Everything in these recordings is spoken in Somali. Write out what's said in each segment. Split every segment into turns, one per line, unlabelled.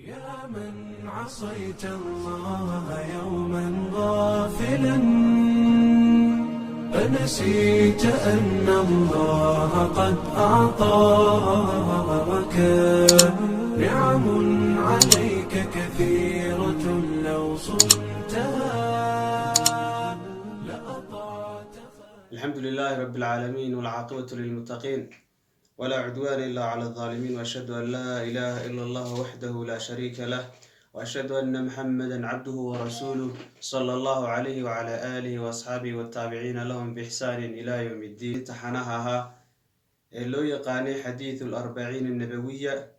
يا من عصيت الله يوما غافلا أنسيت أن الله قد أعطاك نعم عليك كثيرة لو صنتها لأطعت.
الحمد لله رب العالمين والعاقبة للمتقين ولا عدوان إلا على الظالمين، وأشهد أن لا إله إلا الله وحده لا شريك له، وأشهد أن محمدا عبده ورسوله صلى الله عليه وعلى آله وأصحابه والتابعين لهم بإحسان إلى يوم الدين. امتحانها لو يقاني حديث الأربعين النبوية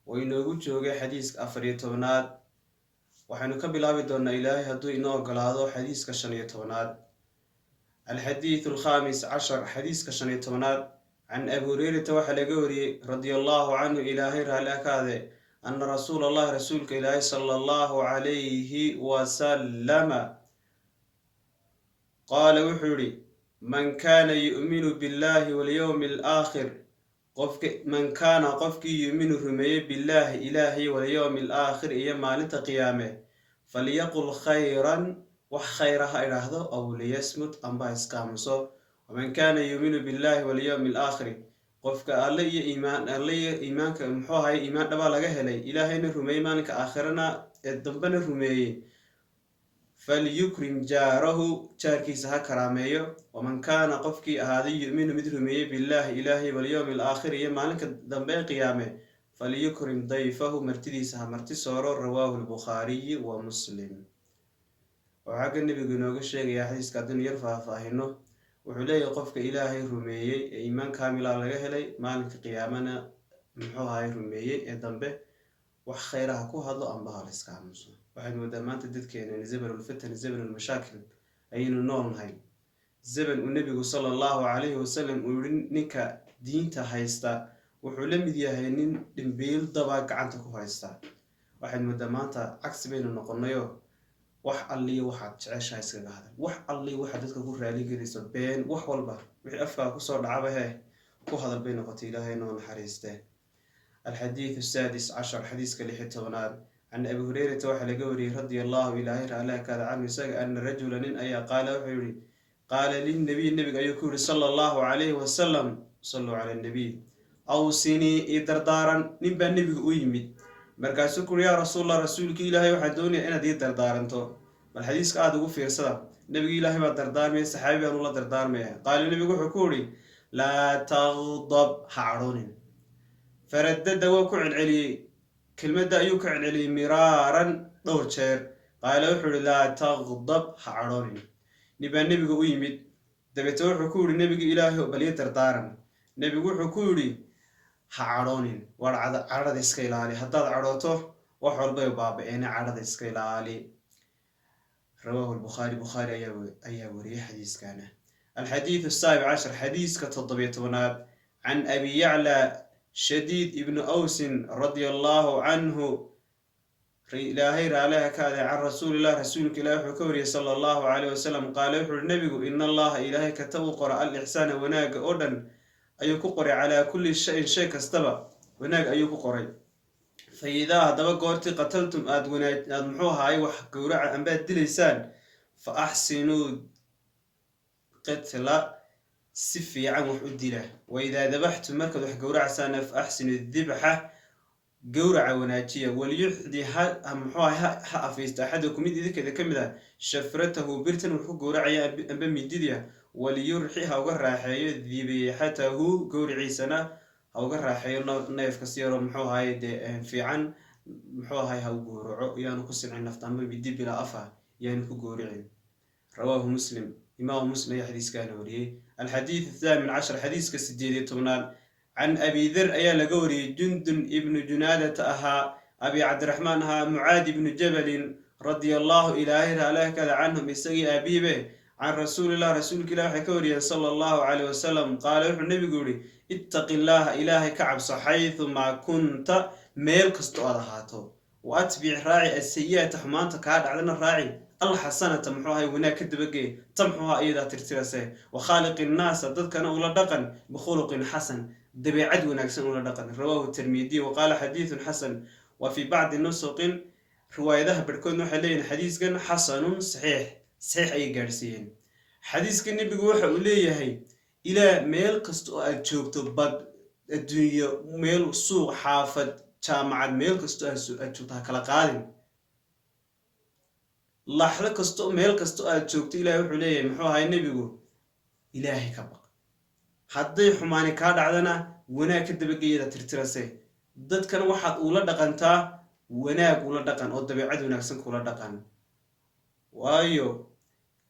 وإنه جوجي حديث أفريتونات، وحنو كبلابي دون إلهي هدو إنه قلادو حديث كشنيتونات. الحديث الخامس عشر حديث كشنيتونات عن أبي هريرة وحلقوري رضي الله عنه إلهي رهلاكاذي أن رسول الله رسولك إلهي صلى الله عليه وسلم قال وحوري من كان يؤمن بالله واليوم الآخر من كان قفك يؤمن رمي بالله إلهي واليوم الآخر إيما لتقيامه فليقل خيرا وخيرها إلهذا أو ليسمت أنبا إسكامسو. ومن كان يؤمن بالله واليوم الآخر قفك الله إيمانك محوها إيمان دبا لغا هلي إلهي نرمي مانك آخرنا الدنبن الرمي فليكرم جاره جاركيسها كراميو. ومن كان قفك هذا يؤمن مدرمي بالله إلهي واليوم الآخر يمانك الدنبن قيامه فليكرم ضيفه مرتديسها مرتسورو. رواه البخاري ومسلم. وحق النبي قنوغ الشيخ يا حديث كادن يرفع فاهنه وحليه قفك إلهي رميي إيمان كاملا لغهلي مالك قيامنا محوها رميي الدنبه وخيرها كو هذا أنبها لسكامسو. waxay moodaa maanta dadkeena in zaman ulfitan zaman ulmashaakil ayaynu noolnahay. zaman uu nebigu sala allahu calayhi wasalam uu yidhi ninka diinta haysta wuxuu la mid yahay nin dhimbiil daba gacanta ku haysta. waxay moodaa maanta cagsi baynu noqonayo wax alliyo waxaad jeceshahay iskaga hadal, wax alliyo waxaad dadka ku raaligelinayso been wax walba wixii afkaa kusoo dhacaba ku hadal bay noqotay. ilaahay noo naxariistee. الحديث السادس عشر حديث كالحتونات عن أبي هريرة وحلقوري رضي الله إلهي رأى كذا عنه سأل أن رجلا أيا قال للنبي أيكور صلى الله عليه وسلم صلوا على النبي أوصني إدردارا نبى النبي أيمد مركزكم يا رسول الله رسولك إلهي وحدوني أنا دي دردارنتو. والحديث قاعد في رسالة النبي إلهي ما دردار مي صحابي الله دردار مي. قال النبي حكوري لا تغضب حاروني فردد وكع العلي كلمة أيوك عن علي مرارا دورتشير. قال وحول لا تغضب حاروني نبى النبي ويمد دبتو حكوري النبي إلهي بلي دردارا نبي حكوري حاروني وعرض إسكيلالي حتى عرضته وحول باب أنا عرض إسكيلالي. رواه البخاري أيا وري حديث كان. الحديث السابع عشر حديث كتضبيطونات عن أبي يعلى شديد ابن أوس رضي الله عنه إلهي رأى كذا عن رسول الله رسولك إلهي حكوري صلى الله عليه وسلم قال يحر النبي إن الله إلهي كتب قرأ الإحسان وناق أردن أيك قرأ على كل شيء كستبع وناق أيك قرأ. فإذا دبا قرتي قتلتم أدمحوها أي وحق ورع أنبات دليسان فأحسنوا قتل سفي عن وحدله. وإذا ذبحتم مركز قورع سنة فأحسنوا الذبحة قورع وناجية وليحدي ها أفيست أحدكم إذا كمذا شفرته برتن وحق قورع أنبمي ديديا وليرحيها وقرحي ذبيحته قورعي سنة أو قرحي نايف كسير محوها في عن محوها هاو قورع يعني قصر عن نفط أنبمي دي بلا أفا يعني قورعين. رواه مسلم إمام مسلم حديث كان وريه. الحديث الثامن عشر حديث كالسديدي تمنان عن أبي ذر أيا لقوري جند ابن جنادة أها أبي عبد الرحمن ها معاذ بن جبل رضي الله إلهي رأى كذا عنهم يسقي أبي به عن رسول الله رسولك الله حكوري صلى الله عليه وسلم قال النبي قولي اتق الله إلهي كعب حيث ما كنت ميلك استوالهاته وأتبع راعي السيئة حمانتك هذا علينا الراعي الله حسنة تمحوها وناك الدبقي تمحوها أيضا ترترسه. وخالق الناس ضدك أنا ولا دقن بخلق حسن دبي عدو ناكسن ولا دقن. رواه الترمذي وقال حديث حسن wa fi bacdi nusuqin riwaayadaha barhkoodna waxay leeyihin xadiiskan xasanun saxiix ayay gaadhsiiyeen. xadiiska nebigu waxa uu leeyahay ilaa meel kasta oo aad joogto, bad, adduunyo, meel, suuq, xaafad, jaamacad, meel kasta oo aad joogto ha kala qaadin. laxdo kasta meel kasta oo aad joogto ilaahay wuxuu leeyahay muxuu ahay nebigu, ilaahay ka baq. hadday xumaani kaa dhacdana wanaag ka dabageeyada tirtirase. dadkan waxaad ula dhaqantaa wanaag ula dhaqan oo dabeecad wanaagsan kula dhaqan. waayo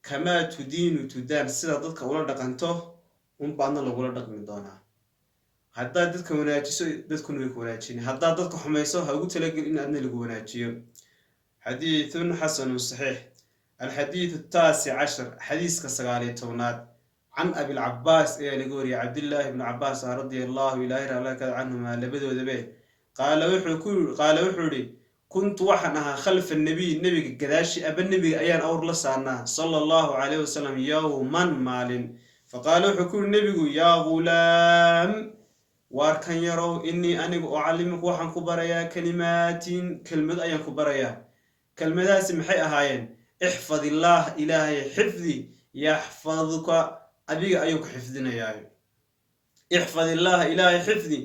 kamaa tudiinu tudaan, sidaa dadka ula dhaqanto unbaadna lagula dhaqmi doonaa. haddaad dadka wanaajiso dadkuna way ku wanaajini, haddaad dadka xumayso ha ugu talagel in aadna lagu wanaajiyo. xadiithun xasanun saxiix. alxadiidu ataasic cashar, xadiiska 19aad. can abilcabaas ayaa laga wariyay cabdillaahi ibnu cabaas radia allahu ilaahi raalaka canhuma labadoodabe qaala wuxuu ihi kuntu waxaan ahaa khalfa nabiy, nebiga gadaashi aba nebiga ayaan awr la saarnaa sala allahu calayhi wasalam yowman maalin. faqaala wuxuu ku yidhi nebigu yaa ghulaam, waar kan yarow, innii anigu ucallimuku waxaan ku barayaa kalimaatin, kelmado ayaan ku barayaa. kelmadahaasi maxay ahaayeen? ixfad illaah, ilaahay xifdi, yaxfaduka, adiga ayuu ku xifdinayaayo. ixfad illaah, ilaahay xifdi,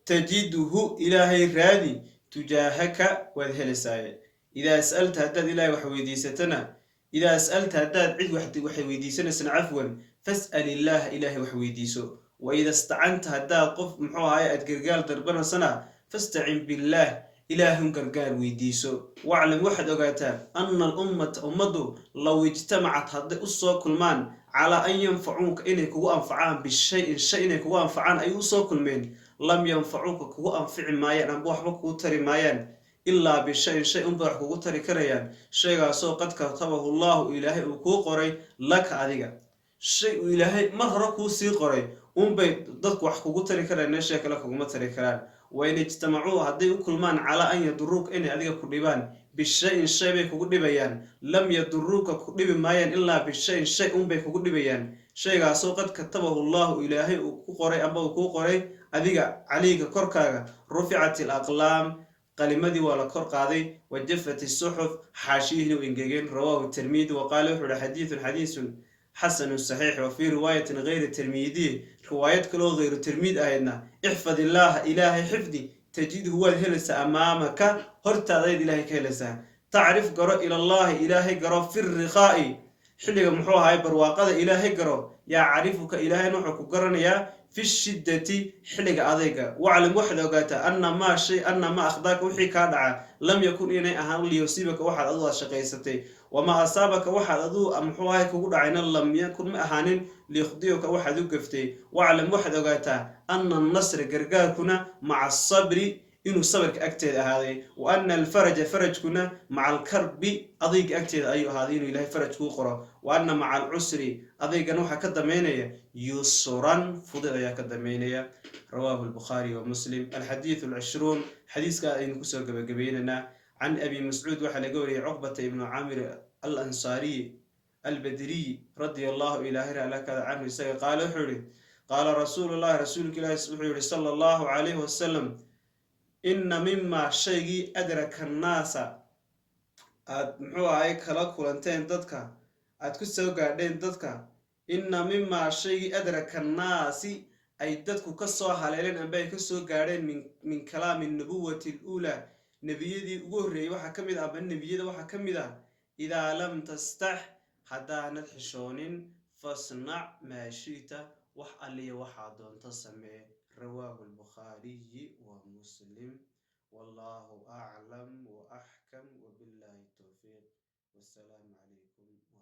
tajiduhu, ilaahay raadi, tujaahaka, waad helisaaye. idaa sa'alta, haddaad ilaahay wax weydiisatana, idaa sa'alta haddaad cid waxay weydiisanaysana, cafwan, fas'al illaah, ilaahay wax weydiiso. wa ida istacanta, haddaad qof muxuu ahaye aad gargaar dalbanaysana, fastacin billaah, ilaahun gargaar weydiiso. waclam waxaad ogaataa ana alummata ummaddu low ijtamacat hadday u soo kulmaan calaa an yanfacuuka inay kugu anfacaan bishayin shay inay kugu anfacaan ay u soo kulmeen, lam yanfacuuka kugu anfici maayaan amba waxba kugu tari maayaan ilaa bishayin shay unba wax kugu tari karayaan, shaygaasoo qad katabahu allahu, ilaahay uu kuu qoray laka adiga. shay uu ilaahay mar hore kuu sii qoray unbay dadku wax kugu tari karayaan, meeshay kale kuguma tari karaan. wain ijtamacuu hadday u kulmaan calaa an yaduruuka inay adiga ku dhibaan bishayin shay bay kugu dhibayaan, lam yaduruuka ku dhibi maayaan ilaa bishayin shay unbay kugu dhibayaan, shaygaasoo qad katabahu allahu, ilaahay uu ku qoray amba uu kuu qoray adiga calayga korkaaga. ruficat alaqlaam, qalimadii waa la kor qaaday, wajafat isuxuf, xaashiyihina u engegeen. rawaahu tirmidi waqaala wuxuu ihi xadiidun xadiisun xasanun saxiix. wa fii riwaayatin gayri tirmidiy, riwaayad kaloo gayru tirmid ahaydna, ixfad illaaha, ilaahay xifdi, tajidhu waad helaysaa amaamaka, hortaadayd ilaahay ka helaysaa. tacrif garo ilallaahi, ilaahay garo fi riqaa'i, xilliga muxuu ahaay barwaaqada ilaahay garo, yacrifuka, ilaahayna wuxuu ku garanayaa fi shiddati, xilliga adayga. waclam waxaad ogaataa anna maa akhdaaka, wixii kaa dhaca, lam yakun inay ahaan liyusiibaka, waxaad aduu aad shaqaysatay, wamaa asaabaka, waxaad aduu muxuu ahay kugu dhacayna, lam yakun ma ahaanin liyukhdiyuka, waxaad u gaftay. waclam waxaad ogaataa anna annasra, gargaarkuna maca asabri, inuu sabarka agteeda ahaaday, wa ana alfaraja, farajkuna maca alkarbi, adayga agteeda ayuu ahaaday, inuu ilaahay faraj kuu qoro. wa anna maca alcusri, adaygana waxaa ka damaynaya yusran, fudud ayaa ka damaynaya. rawaahu albukhaari wa muslim. alxadiidu alcishruun, xadiiska aynu kusoo gabagabaynaynaa. can abi mascuud waxaa laga wariyay cuqbata ibnu camir alansaariy albadriy radia allahu ilaahi raalakada canhu, isaga qaala wuxuu yihi qaala rasuulullahi, rasuulka ilaahi wuxuu yihi sala allahu calayhi wasalam, inna mimaa shaygii adraka annaasa, aad muxuu ahay kala kulanteen dadka, aad ku soo gaadheen dadka, inna mimaa shaygii adraka annaasi, ay dadku ka soo haleeleen amba ay ka soo gaadheen min kalaami nubuwati aluulaa, nebiyadii ugu horreeyey waxaa ka mid ah, aba nebiyada waxaa ka mid ah, idaa lam tastax, haddaanad xishoonin, fasnac maa shi'ta, wax alliya waxaa doonto samee. rawaahu albukhaariyi wa muslim. wallahu aclam wa axkam, wabillahi towfiiq. wassalaamu calaykum.